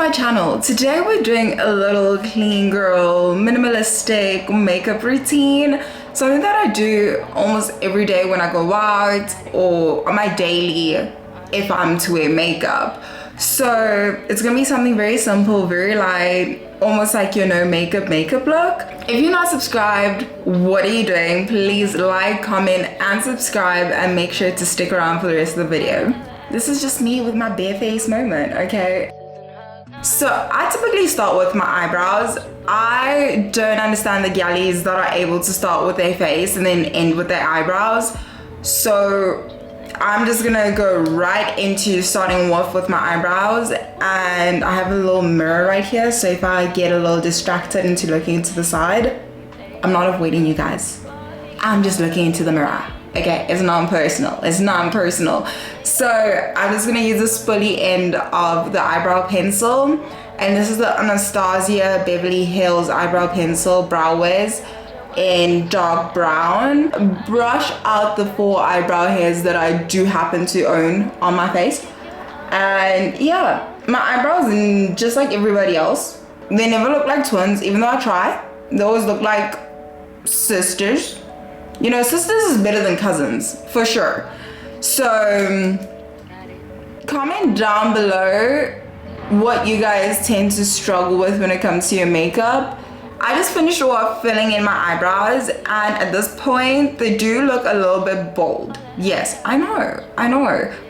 my channel. Today we're doing a little clean girl minimalistic makeup routine, something that I do almost every day when I go out or on my daily if I'm to wear makeup. So it's gonna be something very simple, very light, almost like your no makeup look. If you're not subscribed, what are you doing? Please like, comment and subscribe, and make sure to stick around for the rest of the video. This is just me with my bare face moment, okay? So I typically start with my eyebrows. I don't understand the galleys that are able to start with their face and then end with their eyebrows. So I'm just gonna go right into starting off with my eyebrows, and I have a little mirror right here, so if I get a little distracted into looking to the side, I'm not avoiding you guys. I'm just looking into the mirror. Okay, it's non-personal. It's non-personal. So I'm just gonna use the spoolie end of the eyebrow pencil, and this is the Anastasia Beverly Hills eyebrow pencil brow wiz in dark brown. Brush out the 4 eyebrow hairs that I do happen to own on my face. And yeah, my eyebrows, just like everybody else, they never look like twins, even though I try. They always look like sisters. You know, sisters is better than cousins, for sure. So comment down below what you guys tend to struggle with when it comes to your makeup. I just finished off filling in my eyebrows, and at this point they do look a little bit bold. Yes, I know,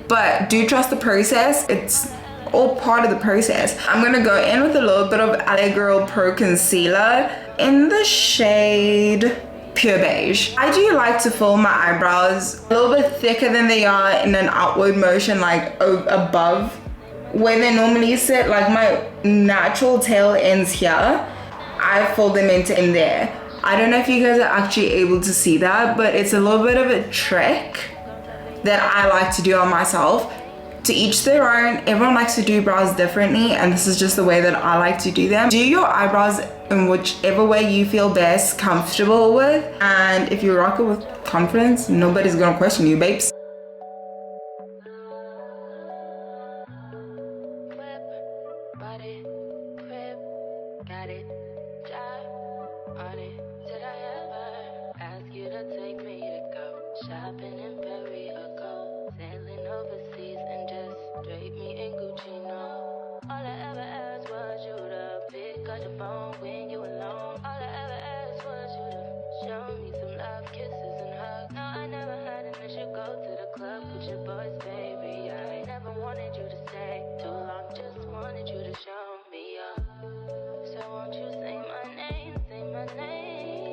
but do trust the process. It's all part of the process. I'm gonna go in with a little bit of LA Girl Pro Concealer in the shade Pure Beige. I do like to fill my eyebrows a little bit thicker than they are in an outward motion, like above where they normally sit, like my natural tail ends here. I fold them in there. I don't know if you guys are actually able to see that, but it's a little bit of a trick that I like to do on myself. To each their own. Everyone likes to do brows differently, and this is just the way that I like to do them. Do your eyebrows in whichever way you feel best comfortable with, and if you rock it with confidence, nobody's gonna question you, babes.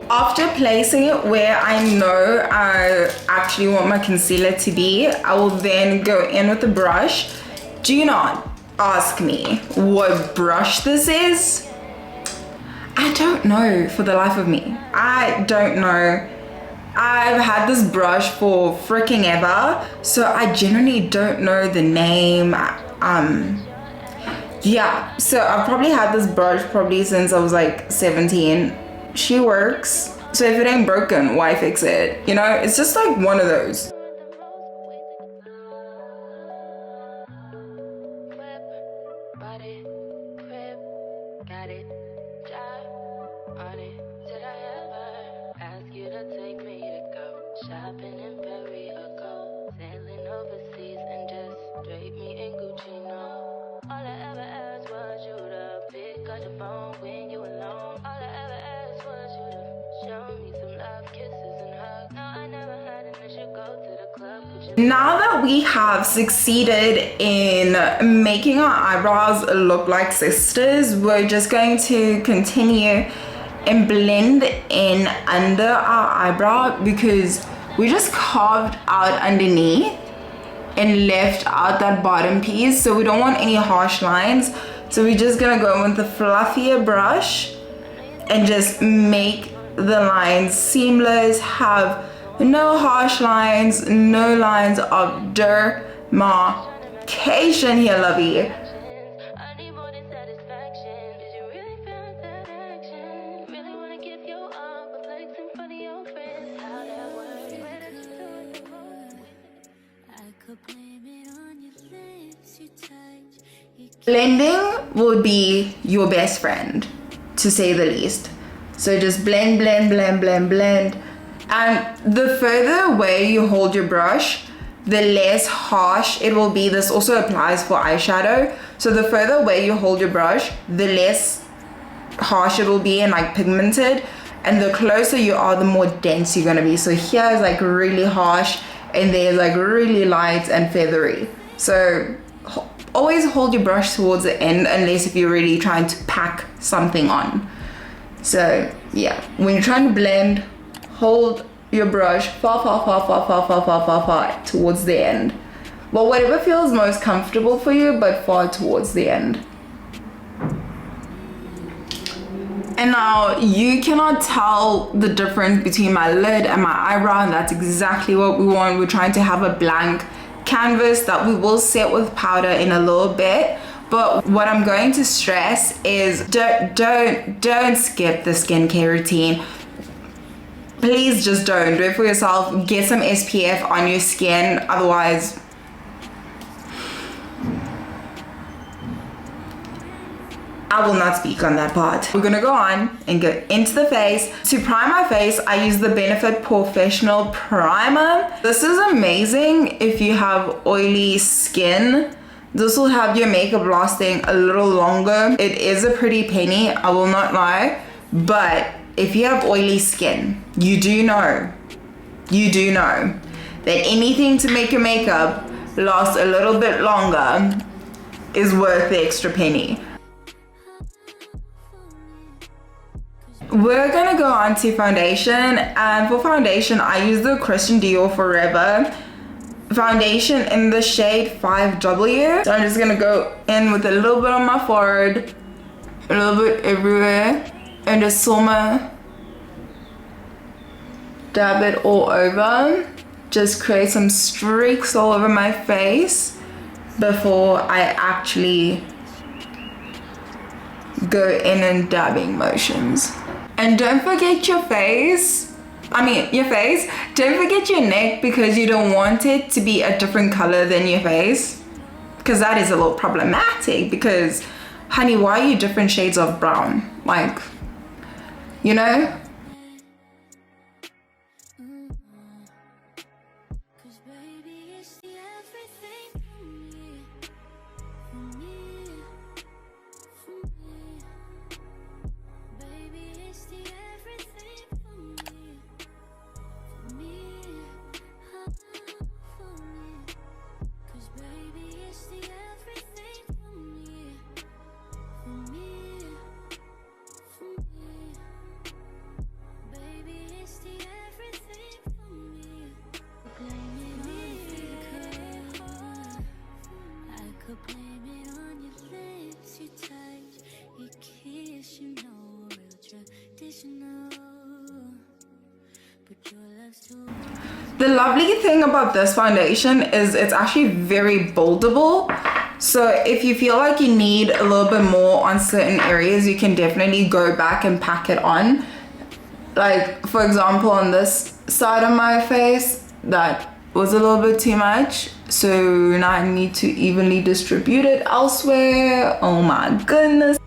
After placing it where I know I actually want my concealer to be, I will then go in with the brush. Do not ask me what brush this is. I don't know for the life of me. I don't know. I've had this brush for freaking ever, so I genuinely don't know the name. Yeah, so I've probably had this brush since I was like 17. She works, so if it ain't broken, why fix it? You know, it's just like one of those. Now that we have succeeded in making our eyebrows look like sisters, we're just going to continue and blend in under our eyebrow, because we just carved out underneath and left out that bottom piece, so we don't want any harsh lines. So we're just gonna go with the fluffier brush and just make the lines seamless, have no harsh lines, no lines of demarcation here, lovey. could blame it on your lips, your touch, your Blending would be your best friend, to say the least. So just blend, blend, blend, blend, blend. And the further away you hold your brush, the less harsh it will be. This also applies for eyeshadow. So the further away you hold your brush, the less harsh it will be and like pigmented. And the closer you are, the more dense you're gonna be. So here is like really harsh, and there's like really light and feathery. So always hold your brush towards the end, unless if you're really trying to pack something on. So yeah, when you're trying to blend, hold your brush far towards the end. Well, whatever feels most comfortable for you, but far towards the end. And now you cannot tell the difference between my lid and my eyebrow, and that's exactly what we want. We're trying to have a blank canvas that we will set with powder in a little bit. But what I'm going to stress is don't skip the skincare routine. Please just don't. Do it for yourself. Get some SPF on your skin. Otherwise, I will not speak on that part. We're gonna go on and go into the face. To prime my face, I use the Benefit Professional Primer. This is amazing if you have oily skin. This will have your makeup lasting a little longer. It is a pretty penny, I will not lie. But if you have oily skin, you do know that anything to make your makeup last a little bit longer is worth the extra penny. We're gonna go on to foundation, and for foundation I use the Christian Dior Forever foundation in the shade 5W. So I'm just gonna go in with a little bit on my forehead, a little bit everywhere, and just dab it all over. Just create some streaks all over my face before I actually go in and dabbing motions. And don't forget your face. Don't forget your neck, because you don't want it to be a different color than your face, because that is a little problematic. Because honey, why are you different shades of brown? Like, you know? The lovely thing about this foundation is it's actually very buildable. So if you feel like you need a little bit more on certain areas, you can definitely go back and pack it on. Like for example, on this side of my face, that was a little bit too much. So now I need to evenly distribute it elsewhere. Oh my goodness.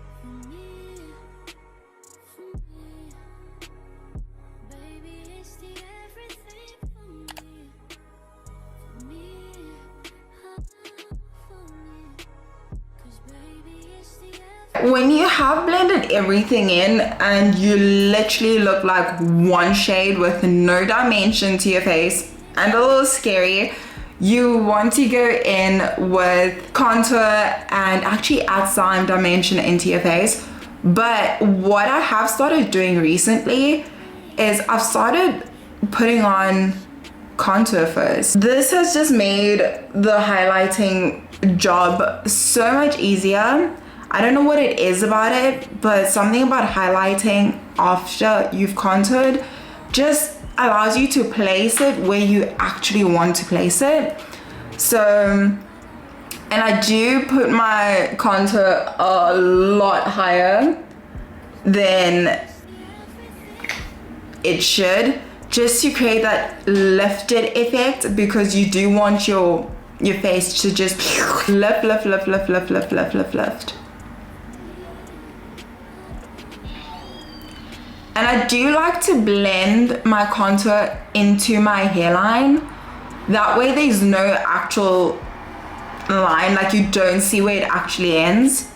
When you have blended everything in and you literally look like one shade with no dimension to your face and a little scary, you want to go in with contour and actually add some dimension into your face. But what I have started doing recently is I've started putting on contour first. This has just made the highlighting job so much easier. I don't know what it is about it, but something about highlighting after you've contoured just allows you to place it where you actually want to place it. So, and I do put my contour a lot higher than it should, just to create that lifted effect, because you do want your your face to just lift, lift, lift, lift, lift, lift, lift, lift, lift. And I do like to blend my contour into my hairline. That way there's no actual line, like you don't see where it actually ends.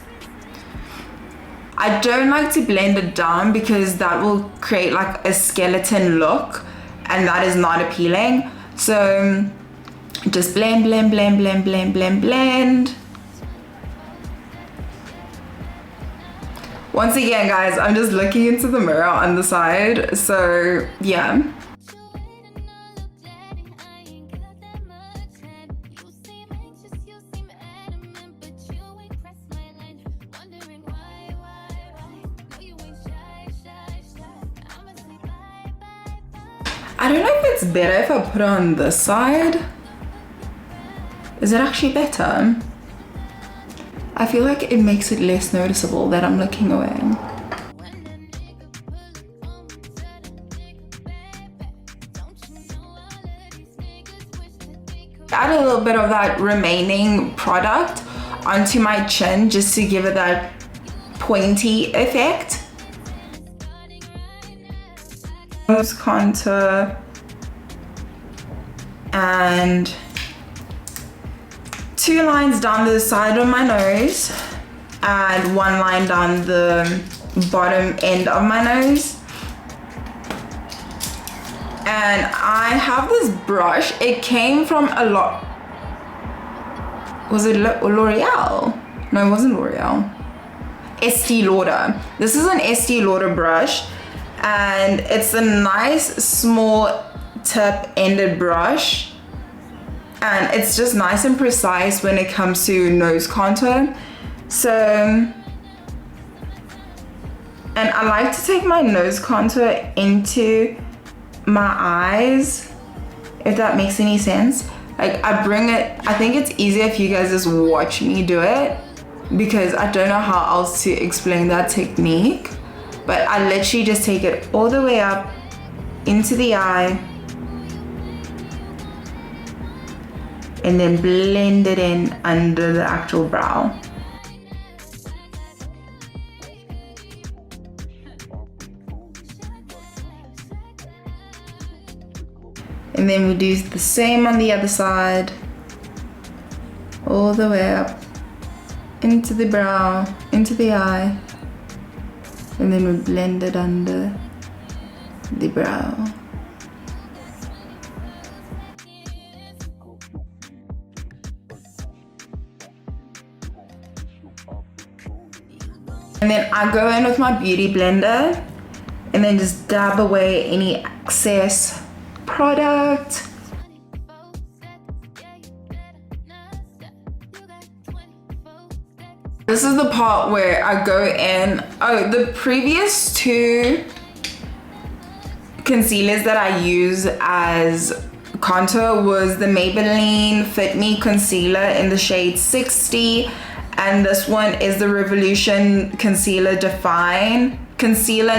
I don't like to blend it down because that will create like a skeleton look, and that is not appealing. So just blend, blend, blend, blend, blend, blend, blend. Once again, guys, I'm just looking into the mirror on the side. So yeah. I don't know if it's better if I put it on this side. Is it actually better? I feel like it makes it less noticeable that I'm looking away. Add a little bit of that remaining product onto my chin just to give it that pointy effect. Nose contour and 2 lines down the side of my nose and 1 line down the bottom end of my nose. And I have this brush. It came from was it L'Oreal? No, it wasn't L'Oreal. Estee Lauder. This is an Estee Lauder brush, and it's a nice small tip ended brush, and it's just nice and precise when it comes to nose contour. So, and I like to take my nose contour into my eyes, if that makes any sense. Like I bring it, I think it's easier if you guys just watch me do it, because I don't know how else to explain that technique. But I literally just take it all the way up into the eye and then blend it in under the actual brow. And then we do the same on the other side, all the way up into the brow, into the eye. And then we blend it under the brow. And then I go in with my beauty blender and then just dab away any excess product. This is the part where I go in. Oh, the previous 2 concealers that I use as contour was the Maybelline Fit Me concealer in the shade 60, and this one is the Revolution Concealer and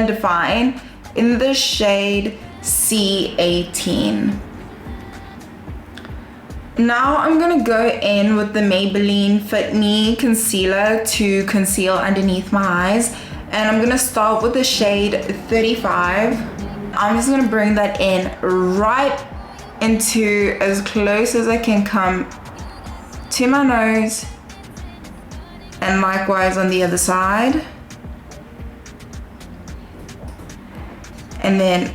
Define in the shade C18. Now I'm gonna go in with the Maybelline Fit Me concealer to conceal underneath my eyes, and I'm gonna start with the shade 35. I'm just gonna bring that in right into as close as I can come to my nose, and likewise on the other side. And then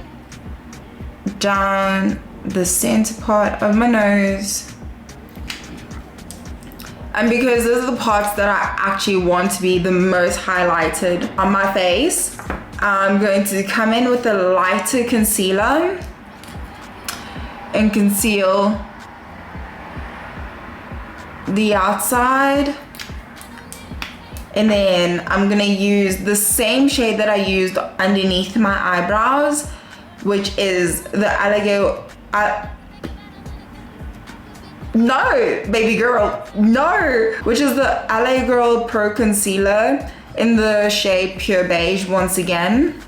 down the center part of my nose. And because those are the parts that I actually want to be the most highlighted on my face, I'm going to come in with a lighter concealer and conceal the outside. And then I'm gonna use the same shade that I used underneath my eyebrows, which is the no, baby girl, no! Which is the LA Girl Pro Concealer in the shade Pure Beige once again.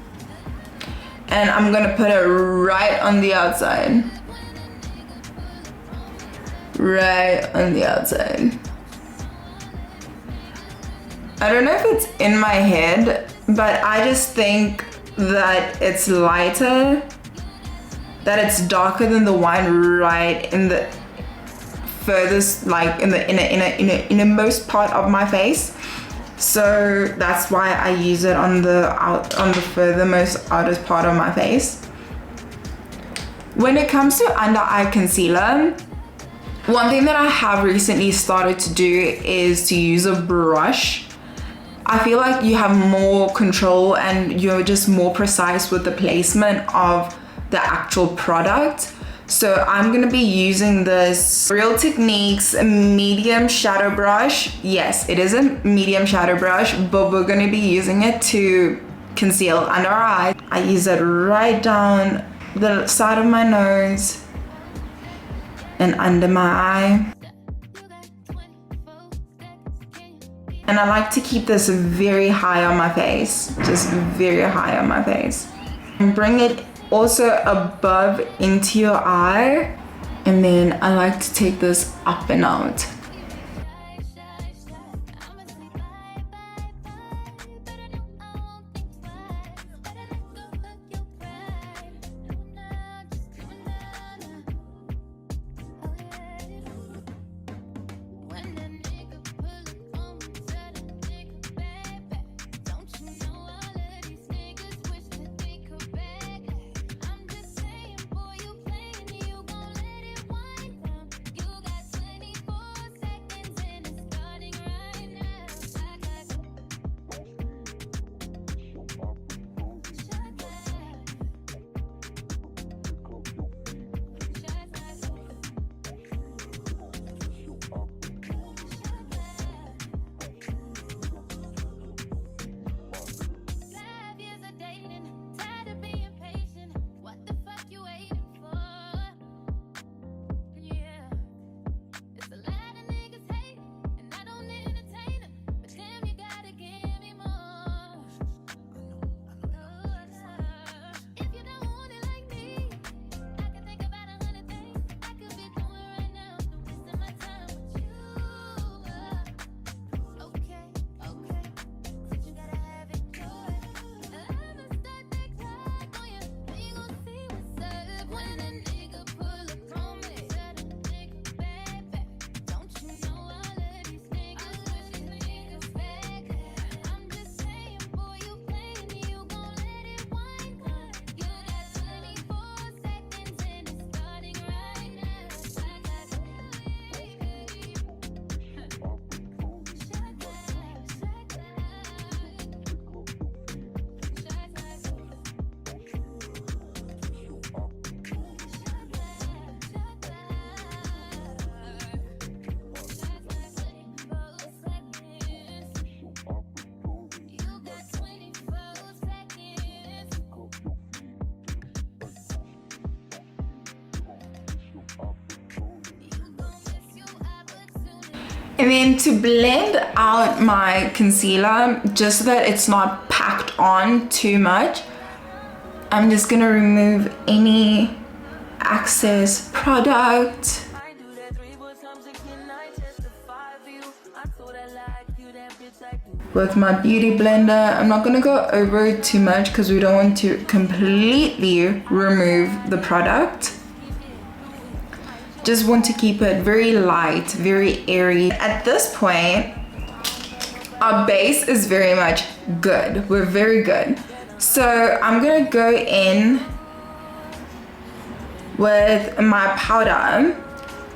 And I'm gonna put it right on the outside. right on the outside. I don't know if it's in my head, but I just think that it's lighter, that it's darker than the one right in the furthest, like in the innermost part of my face. So that's why I use it on the furthermost outer part of my face. When it comes to under eye concealer, one thing that I have recently started to do is to use a brush. I feel like you have more control and you're just more precise with the placement of the actual product. So I'm gonna be using this Real Techniques medium shadow brush. Yes, it is a medium shadow brush, but we're gonna be using it to conceal under our eye. I use it right down the side of my nose and under my eye. And I like to keep this very high on my face, just very high on my face. And bring it also above into your eye. And then I like to take this up and out. And then to blend out my concealer, just so that it's not packed on too much, I'm just gonna remove any excess product. With my beauty blender, I'm not gonna go over it too much because we don't want to completely remove the product. Just want to keep it very light, very airy. At this point, our base is very much good. We're very good. So I'm gonna go in with my powder.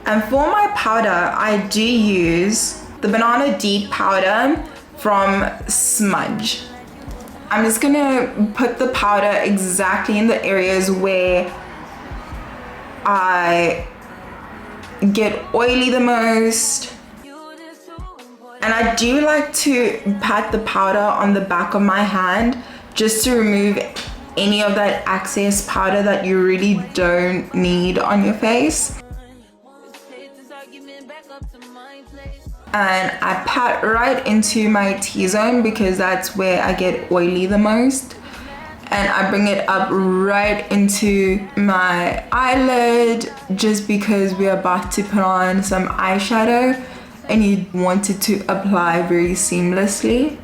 And for my powder, I do use the Banana Deep powder from Smudge. I'm just gonna put the powder exactly in the areas where I get oily the most. And I do like to pat the powder on the back of my hand just to remove any of that excess powder that you really don't need on your face. And I pat right into my T-zone because that's where I get oily the most. and I bring it up right into my eyelid just because we're about to put on some eyeshadow and you want it to apply very seamlessly.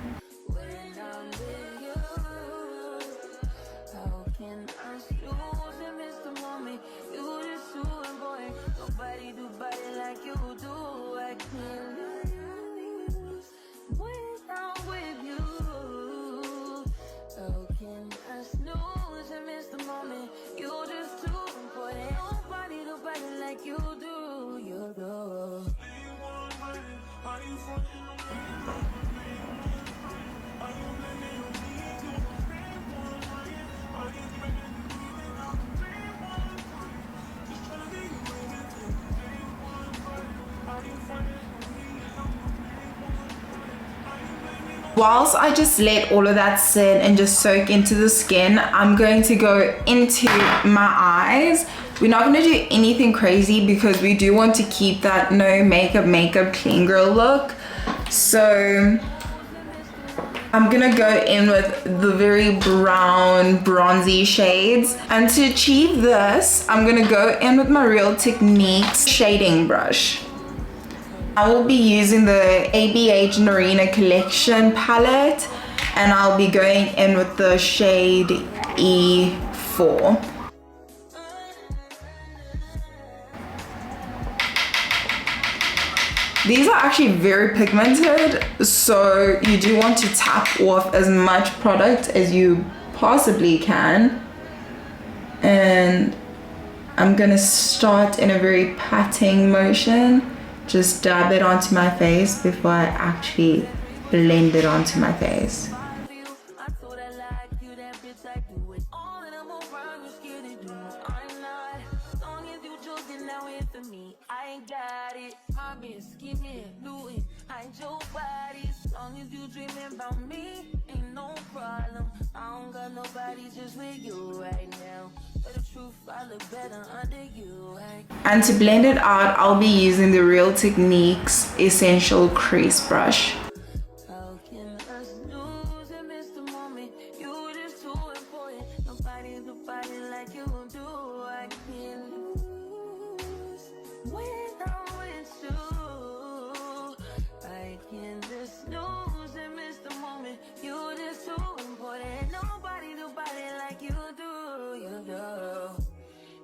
Whilst I just let all of that sit and just soak into the skin, I'm going to go into my eyes. We're not going to do anything crazy because we do want to keep that no makeup clean girl look. So I'm gonna go in with the very brown bronzy shades, and to achieve this I'm gonna go in with my Real Techniques shading brush. I will be using the ABH Narina Collection palette, and I'll be going in with the shade E4. These are actually very pigmented, so you do want to tap off as much product as you possibly can. And I'm gonna start in a very patting motion. Just dab it onto my face before I actually blend it onto my face. And to blend it out, I'll be using the Real Techniques Essential Crease Brush.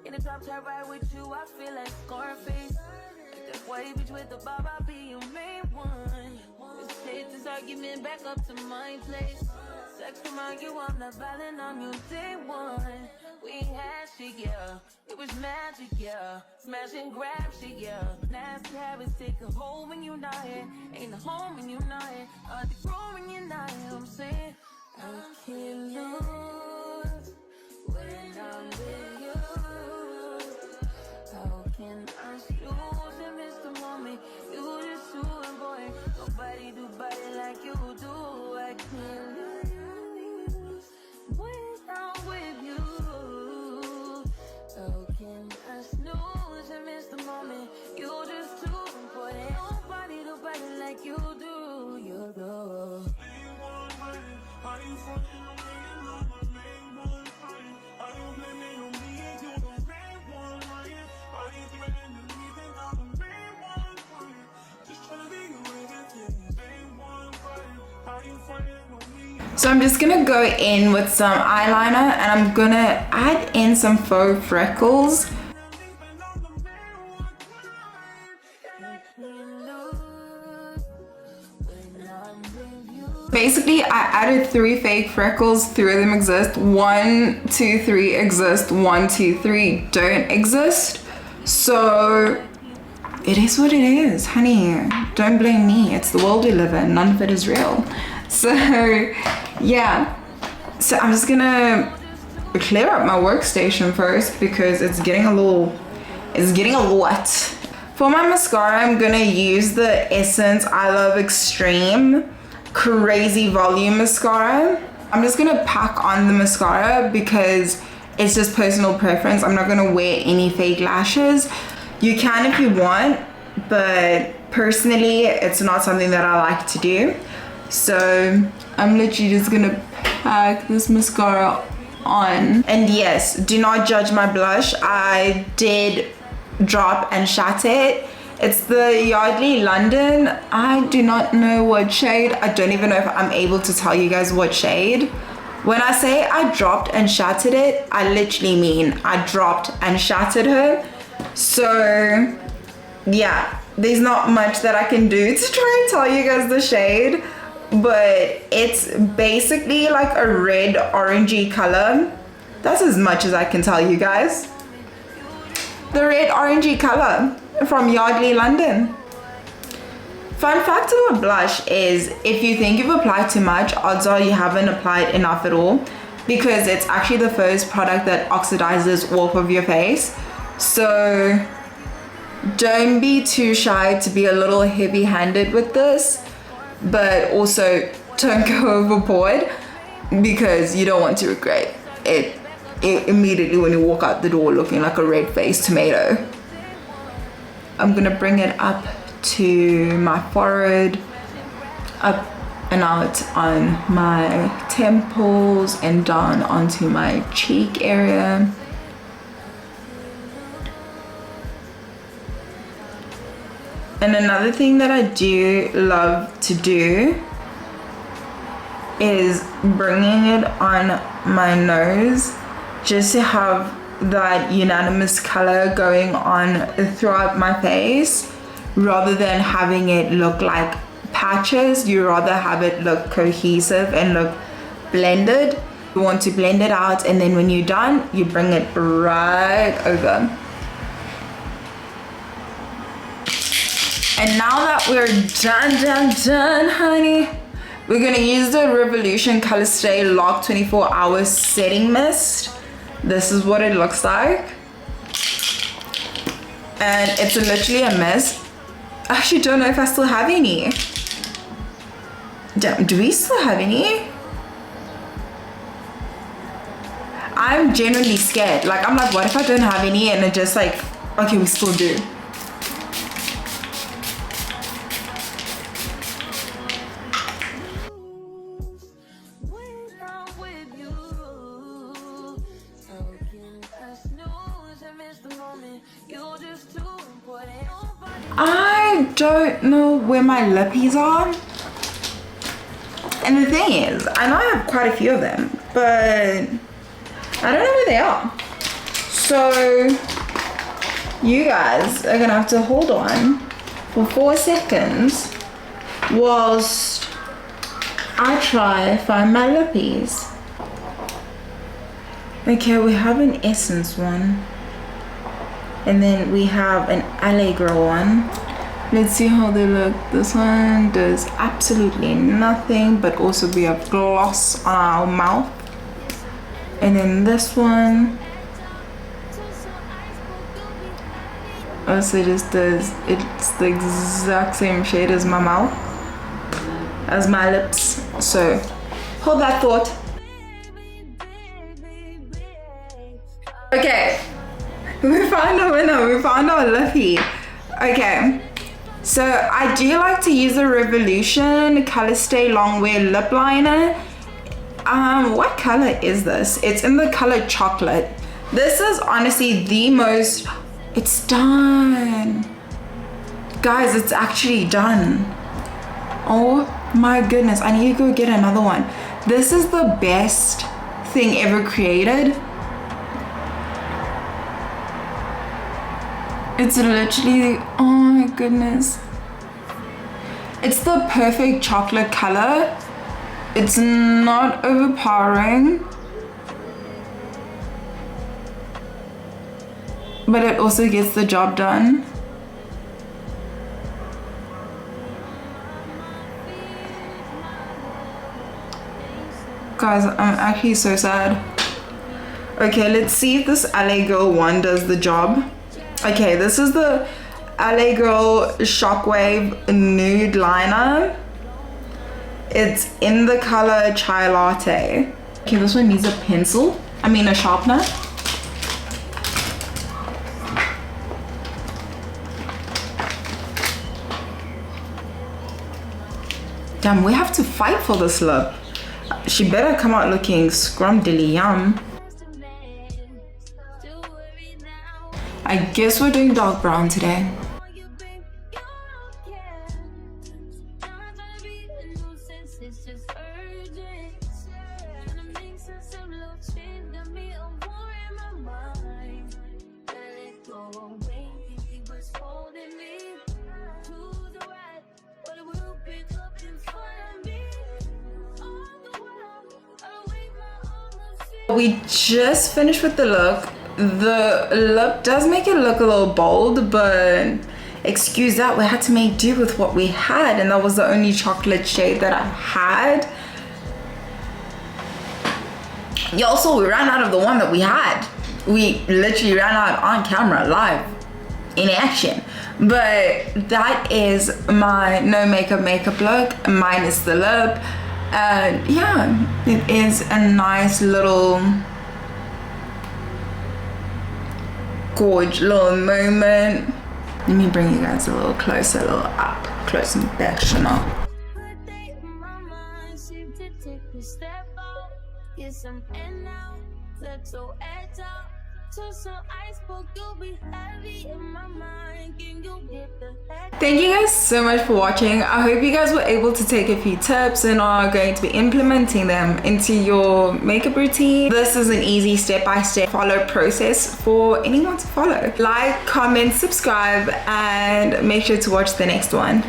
In the top tier ride with you, I feel like Scarface. Like that white bitch with the bob, I'll be your main one. Let's take this argument back up to my place. Sex remind you I'm not violent on you day one. We had shit, yeah. It was magic, yeah. Smash and grab shit, yeah. Nasty habits take a hold when you're not here. Ain't a home when you're not here. Hard to grow when you're not here. I'm saying I can't lose when I'm with you. How can I lose and miss the moment? You just too important. Nobody do body like you do. I can't lose when I'm with you. How can I snooze and miss the moment? You just too important. Nobody do body like you do. You do. So I'm just gonna go in with some eyeliner and I'm gonna add in some faux freckles. Basically, I added 3 fake freckles, 3 of them exist. 1, 2, 3 exist, 1, 2, 3 don't exist. So it is what it is, honey. Don't blame me, it's the world we live in, none of it is real. So yeah, so I'm just gonna clear up my workstation first because it's getting a lot. For my mascara, I'm gonna use the Essence I Love Extreme Crazy Volume Mascara. I'm just gonna pack on the mascara because it's just personal preference. I'm not gonna wear any fake lashes. You can if you want, but personally, it's not something that I like to do. So I'm literally just gonna pack this mascara on. And yes, do not judge my blush. I did drop and shatter it. It's the Yardley London. I do not know what shade. I don't even know if I'm able to tell you guys what shade. When I say I dropped and shattered it, I literally mean I dropped and shattered her. So yeah, there's not much that I can do to try and tell you guys the shade, but it's basically like a red orangey color. That's as much as I can tell you guys. The red orangey color from Yardley London. Fun fact about blush is if you think you've applied too much, odds are you haven't applied enough at all, because it's actually the first product that oxidizes off of your face. So don't be too shy to be a little heavy-handed with this, but also don't go overboard, because you don't want to regret it immediately when you walk out the door looking like a red-faced tomato. I'm gonna bring it up to my forehead, up and out on my temples and down onto my cheek area. And another thing that I do love to do is bringing it on my nose, just to have that unanimous color going on throughout my face, rather than having it look like patches. You rather have it look cohesive and look blended. You want to blend it out, and then when you're done, you bring it right over. And now that we're done, honey, we're gonna use the Revolution Color Stay Lock 24 Hour Setting Mist. This is what it looks like. And it's literally a mist. I actually don't know if I still have any. Damn, do we still have any? I'm genuinely scared. Like, I'm like, what if I don't have any? And it just like, okay, we still do. I don't know where my lippies are. And the thing is, I know I have quite a few of them, but I don't know where they are. So you guys are gonna have to hold on for 4 seconds whilst I try to find my lippies. Okay, we have an Essence one. And then we have an LA Girl one. Let's see how they look. This one does absolutely nothing, but also we have gloss on our mouth. And then this one also just does, it's the exact same shade as my mouth, as my lips. So hold that thought. Okay. We found a winner, we found our lippy. Okay, so I do like to use the Revolution Color Stay Longwear Lip Liner. What color is this? It's in the color chocolate. This is honestly the most, it's done. Guys, it's actually done. Oh my goodness, I need to go get another one. This is the best thing ever created. It's literally, oh my goodness. It's the perfect chocolate color. It's not overpowering, but it also gets the job done. Guys, I'm actually so sad. Okay, let's see if this LA Girl one does the job. Okay, this is the LA Girl Shockwave Nude Liner. It's in the color Chai Latte. Okay, this one needs a pencil. I mean a sharpener. Damn, we have to fight for this lip. she better come out looking scrumdiddly yum. I guess we're doing dark brown today. We just finished with the look. The look does make it look a little bold, but excuse that, we had to make do with what we had, and that was the only chocolate shade that I had. Yeah, also we ran out of the one that we had. We literally ran out on camera, live, in action. But that is my no makeup look, minus the lip. And yeah, it is a nice little gorge little moment. Let me bring you guys a little closer, a little up close and personal. Thank you guys so much for watching. I hope you guys were able to take a few tips and are going to be implementing them into your makeup routine. This is an easy step-by-step follow process for anyone to follow. Like, comment, subscribe, and make sure to watch the next one.